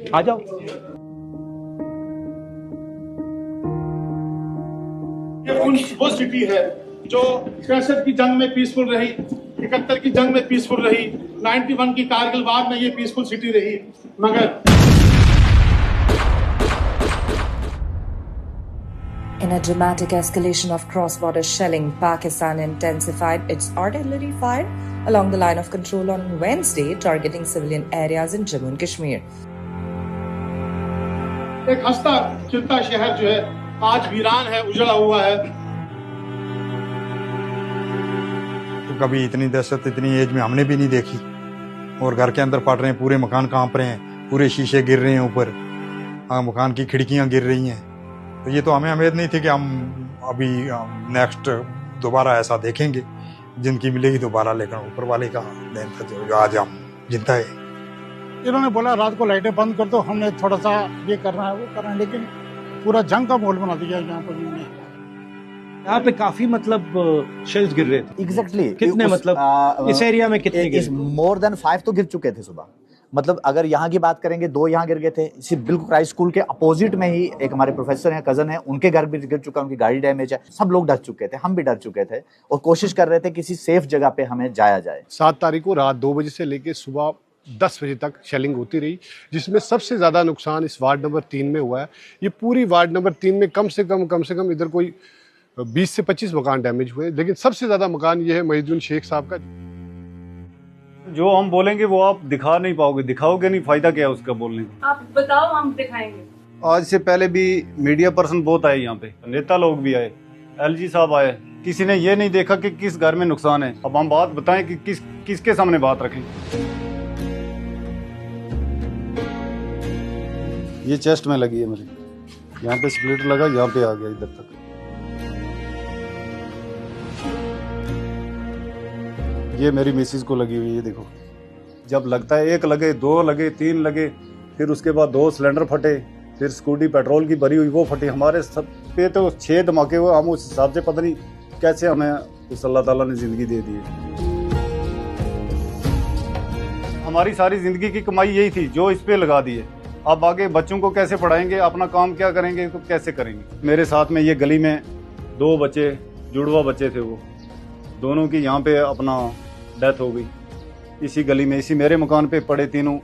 आ जाओ। ये वो सिटी है जो 66 की जंग में पीसफुल रही, 71 की जंग में पीसफुल रही, 91 की कारगिल वार में ये पीसफुल सिटी रही, मगर In a dramatic escalation of cross-border shelling, Pakistan intensified its artillery fire along the line of control on Wednesday, targeting civilian areas in Jammu and Kashmir. एक हंसता खिलता शहर जो है आज वीरान है, उजड़ा हुआ है। तो कभी इतनी दहशत इतनी एज में हमने भी नहीं देखी, और घर के अंदर फट रहे हैं, पूरे मकान कांप रहे हैं, पूरे शीशे गिर रहे हैं ऊपर, मकान की खिड़कियां गिर रही हैं। तो ये तो हमें उम्मीद नहीं थी कि हम अभी नेक्स्ट दोबारा ऐसा देखेंगे, जिंदगी मिलेगी दोबारा, लेकिन ऊपर वाले का देन था जो आज हम जिंदा है। इन्होंने बोला रात को लाइटें बंद कर दो, हमने थोड़ा सा ये करना है वो करना है, लेकिन पूरा जंग का माहौल बना दिया यहाँ पर इन्होंने। यहाँ पे काफी मतलब शेल्स गिर रहे थे। एग्जैक्टली कितने मतलब इस एरिया में कितने गिरे? मोर देन 5 तो गिर चुके थे सुबह। मतलब अगर यहाँ की बात करेंगे 2 यहाँ गिर गए थे। इसी बिल्कुल क्राइस्ट स्कूल के अपोजिट में ही एक हमारे प्रोफेसर हैं, कजन है, उनके घर भी गिर चुका, उनकी गाड़ी डैमेज है। सब लोग डर चुके थे, हम भी डर चुके थे और कोशिश कर रहे थे किसी सेफ जगह पे हमें जाया जाए। 7 तारीख को रात 2 बजे से लेकर सुबह 10 बजे तक शेलिंग होती रही, जिसमें सबसे ज़्यादा नुकसान इस वार्ड नंबर 3 में हुआ है। ये पूरी वार्ड नंबर 3 में कम से कम इधर कोई 20 से 25 मकान डैमेज हुए, लेकिन सबसे ज़्यादा मकान ये है महीदुद्दीन शेख साहब का। जो हम बोलेंगे वो आप दिखा नहीं पाओगे, दिखाओगे नहीं, फायदा क्या है उसका बोलने का? आप बताओ, हम दिखाएंगे। आज से पहले भी मीडिया पर्सन बहुत आए यहाँ पे, नेता लोग भी आए, एलजी साहब आए, किसी ने ये नहीं देखा कि किस घर में नुकसान है। अब हम बात बताएं कि किसके सामने बात रखें। ये चेस्ट में लगी है मेरी, यहाँ पे स्प्लिटर लगा, यहाँ पे आ गया इधर तक। ये मेरी मिसिस को लगी हुई है, देखो। जब लगता है 1 लगे, 2 लगे, 3 लगे, फिर उसके बाद 2 सिलेंडर फटे, फिर स्कूटी पेट्रोल की भरी हुई वो फटी। हमारे सब पे तो 6 धमाके हुए। हम उस हिसाब से पता नहीं कैसे हमें उस अल्लाह ताला ने जिंदगी दे दी है। हमारी सारी जिंदगी की कमाई यही थी जो इस पे लगा दी है। अब आगे बच्चों को कैसे पढ़ाएंगे, अपना काम क्या करेंगे, तो कैसे करेंगे। मेरे साथ में ये गली में 2 बच्चे, जुड़वा बच्चे थे, वो दोनों की यहाँ पे अपना डेथ हो गई। इसी गली में, इसी मेरे मकान पे पड़े तीनों।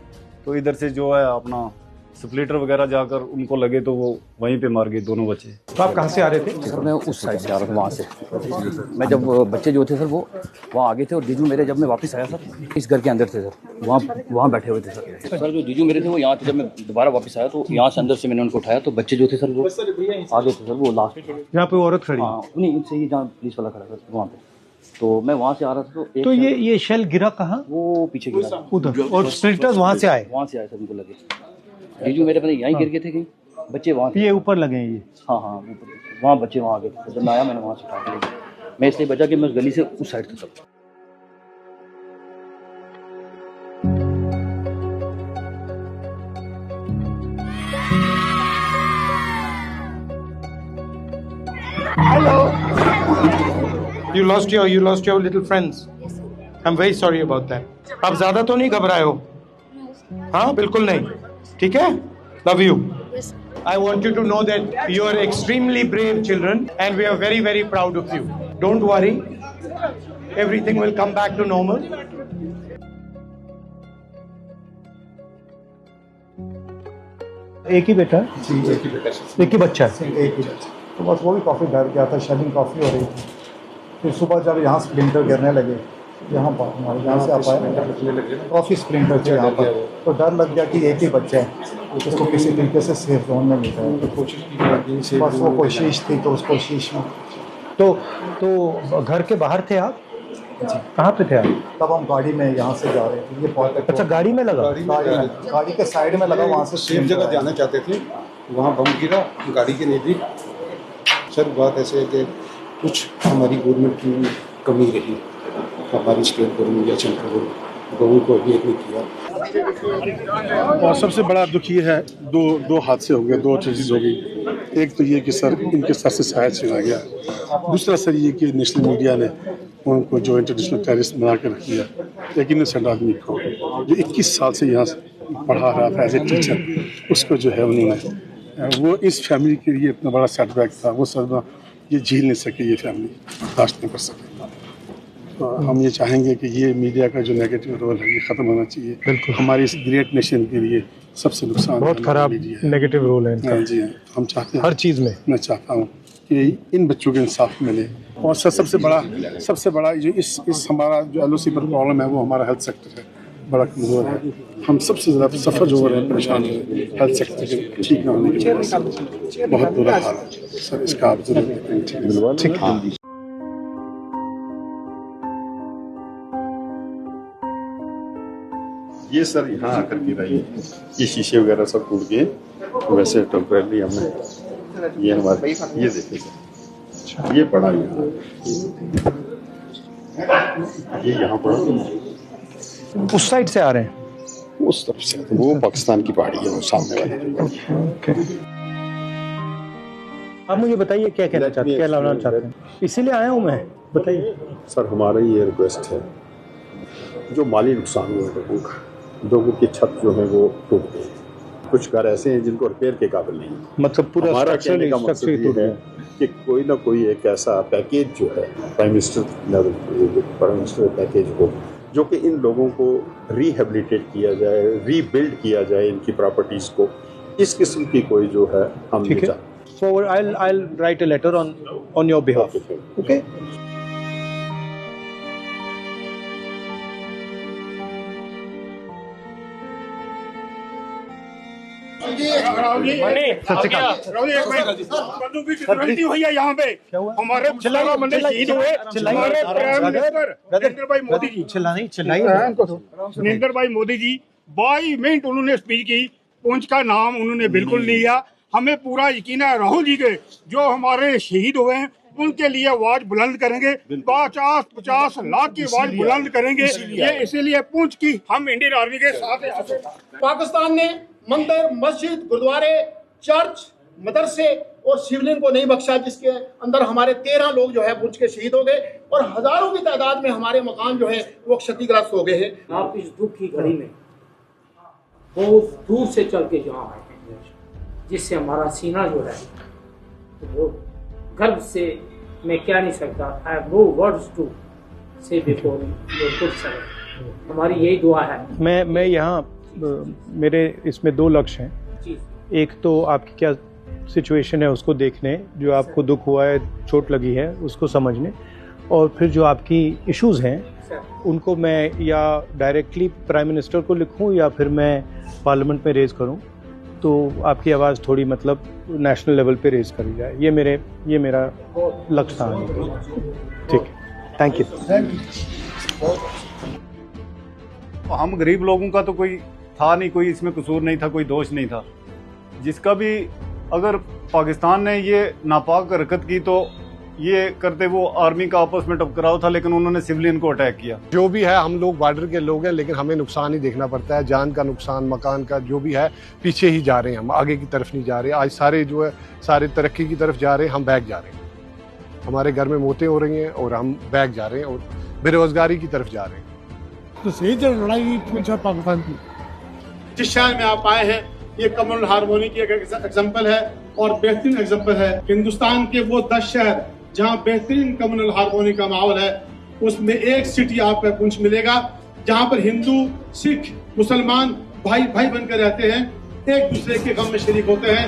तो इधर से जो है अपना स्प्लिटर वगैरह जाकर उनको लगे तो वो वहीं पे मार गए दोनों बच्चे। तो आप कहाँ से आ रहे थे? सर मैं उस साइड से आ रहा था, वहाँ से। मैं जब बच्चे जो थे सर वो वहाँ आगे थे, और जीजू मेरे जब मैं वापस आया सर इस घर के अंदर थे सर, वहाँ बैठे हुए थे सर। जो जीजू मेरे थे वो यहाँ थे। जब मैं दोबारा वापस आया तो यहाँ से अंदर से मैंने उनको उठाया, तो बच्चे जो थे सर वो आगे थे सर, वो लास्ट। यहाँ पे औरत खड़ी? हाँ, नहीं, इनसे ही जहाँ पुलिस वाला खड़ा था वहाँ पे। तो मैं वहाँ से आ रहा था तो ये शेल गिरा कहाँ? वो पीछे गिरा उधर, और स्प्लिटर्स वहाँ से आए? वहाँ से आए सर, उनको लगे। जीजू मेरे पता यहीं गिर गए थे, कहीं बच्चे वहाँ थे। ये ऊपर लगे हैं ये? हाँ ऊपर, वहाँ बच्चे वहाँ आगे थे। जब मैं आया मैंने वहाँ से उठा के लिया। मैं इसलिए बचा कि मैं उस गली से उस साइड था तब। You lost your little friends. I'm very sorry about that. आप ज्यादा तो नहीं घबराए हो? हाँ, बिल्कुल नहीं। ठीक है? Love you. I want you to know that you are extremely brave children, and we are very, very proud of you. Don't worry. Everything will come back to normal. एक ही बेटा? जी, एक ही बेटा, एक ही बच्चा है? एक ही बच्चा। तो बस वो भी काफ़ी डर गया था, शेलिंग काफ़ी हो रही थी। फिर सुबह जब यहाँ स्प्लिंटर गिरने लगे, यहाँ पर हमारे यहाँ से आप आए, काफ़ी स्प्लिंटर थे यहाँ पर, तो डर लग गया कि एक ही बच्चा है, उसको किसी तरीके से सेफ जोन में मिल जाए। तो कोशिश की, बस वो कोशिश थी। तो उस कोशिश में तो घर के बाहर थे आप? कहाँ पे थे आप? तब हम गाड़ी में यहाँ से जा रहे थे। ये बहुत अच्छा, गाड़ी में लगा? गाड़ी के साइड में लगा, वहाँ से सेफ जगह जाना चाहते थे, वहाँ बम गिरा गाड़ी के नज़दीक। सर बात ऐसे है कि कुछ हमारी गवर्नमेंट की कमी रही, हमारी स्टेट गवर्नमेंट या सेंट्रल गवर्नमेंट को भी नहीं किया। और सबसे बड़ा दुख ये है, दो हादसे हो गए, 2 चीज़ हो गई। एक तो ये कि सर इनके सर से शायद छिना गया, दूसरा सर ये कि नेशनल मीडिया ने उनको जो इंटरनेशनल टेररिस्ट बना कर रख दिया, एक इनोसेंट आदमी को जो 21 साल से यहाँ पढ़ा रहा था एज ए टीचर, उसको जो है उन्होंने, वो इस फैमिली के लिए इतना बड़ा सेटबैक था, वो सदमा ये झेल नहीं सके, ये फैमिली बर्दाश्त नहीं कर सके। तो हम ये चाहेंगे कि ये मीडिया का जो नेगेटिव रोल है ये ख़त्म होना चाहिए। बिल्कुल, हमारी इस ग्रेट नेशन के लिए सबसे नुकसान बहुत खराब नेगेटिव रोल है इनका। हाँ जी, हम चाहते हैं हर चीज़ में। मैं चाहता हूँ कि इन बच्चों को इंसाफ मिले, और सबसे बड़ा जो इस हमारा जो LOC पर प्रॉब्लम है वो हमारा हेल्थ सेक्टर है, बड़ा कमज़ोर है। हम सबसे ज़्यादा सफ़र जो हो रहे हैं, परेशान हो रहे हैं हेल्थ सेक्टर के ठीक ना होने की वजह से, बहुत बुरा हाल है सर, इसका आप जरूर देखें। ये सर यहाँ आकर गिरा, ये शीशे वगैरह सब टूट गए, वैसे टेम्परेरी हमने ये हमारे ये देखे सर, ये पड़ा यहाँ, ये यहाँ पड़ा। उस साइड से आ रहे हैं? उस तरफ से, तो वो पाकिस्तान की पहाड़ी है, वो सामने वाली। आप मुझे बताइए क्या कहना चाहते हैं, क्या लाना चाहते हैं? इसीलिए आया हूँ मैं, बताइए सर। हमारा ये रिक्वेस्ट है, जो माली नुकसान हुआ है लोगों की छत जो है वो टूट गई, कुछ घर ऐसे हैं जिनको रिपेयर के काबिल नहीं, मतलब पूरा हमारा कहने का मकसद ये है कि कोई ना कोई एक ऐसा पैकेज जो है प्राइम मिनिस्टर पैकेज हो, जो कि इन लोगों को रिहेबिलिटेट किया जाए, रीबिल्ड किया जाए इनकी प्रॉपर्टीज को, इस किस्म की कोई जो है हम ठीक है। So I'll write a letter on your behalf. Okay. हुई है यहाँ पे, हमारे शहीद हुए हमारे प्राइम मिनिस्टर नरेंद्र भाई मोदी जी, नरेंद्र भाई मोदी जी 22 मिनट उन्होंने स्पीच की, पुंछ का नाम उन्होंने बिल्कुल नहीं लिया। हमें पूरा यकीन है राहुल जी के जो हमारे शहीद हुए हैं उनके लिए आवाज बुलंद करेंगे, 50 लाख की आवाज बुलंद करेंगे। ये इसीलिए पुंछ की हम इंडियन आर्मी के साथ हैं। पाकिस्तान ने मंदिर, मस्जिद, गुरुद्वारे, चर्च, मदरसे और सिविलियन को नहीं बख्शा, जिसके अंदर हमारे 13 लोग जो है पुंछ के शहीद हो गए और हजारों की तादाद में हमारे मकान जो है वो क्षतिग्रस्त हो गए हैं। आप इस दुख की घड़ी में बहुत दूर से चल के यहाँ आए हैं, जिससे हमारा सीना जो है वो गर्व से मैं क्या नहीं सकता। I have no words to say before your good service. हमारी यही दुआ है। मैं यहाँ मेरे इसमें 2 लक्ष्य हैं। एक तो आपकी क्या सिचुएशन है उसको देखने, जो आपको दुख हुआ है, चोट लगी है, उसको समझने, और फिर जो आपकी इश्यूज हैं उनको मैं या डायरेक्टली प्राइम मिनिस्टर को लिखूं या फिर मैं पार्लियामेंट में रेज करूं, तो आपकी आवाज़ थोड़ी मतलब नेशनल लेवल पे रेज करी जाए। ये मेरा लक्ष्य था। ठीक है, थैंक यू। हम गरीब लोगों का तो कोई था नहीं, कोई इसमें कसूर नहीं था, कोई दोष नहीं था। जिसका भी अगर पाकिस्तान ने ये नापाक हरकत की तो ये करते वो आर्मी का आपस में टकराव था, लेकिन उन्होंने सिविलियन को अटैक किया। जो भी है, हम लोग बॉर्डर के लोग हैं, लेकिन हमें नुकसान ही देखना पड़ता है, जान का नुकसान, मकान का, जो भी है पीछे ही जा रहे हैं, हम आगे की तरफ नहीं जा रहे। आज सारे जो है सारे तरक्की की तरफ जा रहे हैं, हम बैक जा रहे हैं। हमारे घर में मौतें हो रही हैं और हम बैक जा रहे हैं और बेरोजगारी की तरफ जा रहे हैं। तो सही लड़ाई पाकिस्तान की जिस शहर में आप आए हैं, ये कम्युनल हार्मोनी की एक एग्जाम्पल है और बेहतरीन एग्जाम्पल है। हिंदुस्तान के वो 10 शहर जहाँ बेहतरीन कम्युनल हार्मोनी का माहौल है, उसमें एक सिटी आपको पुंछ मिलेगा जहाँ पर हिंदू, सिख, मुसलमान भाई भाई बनकर रहते हैं, एक दूसरे के गम में शरीक होते हैं।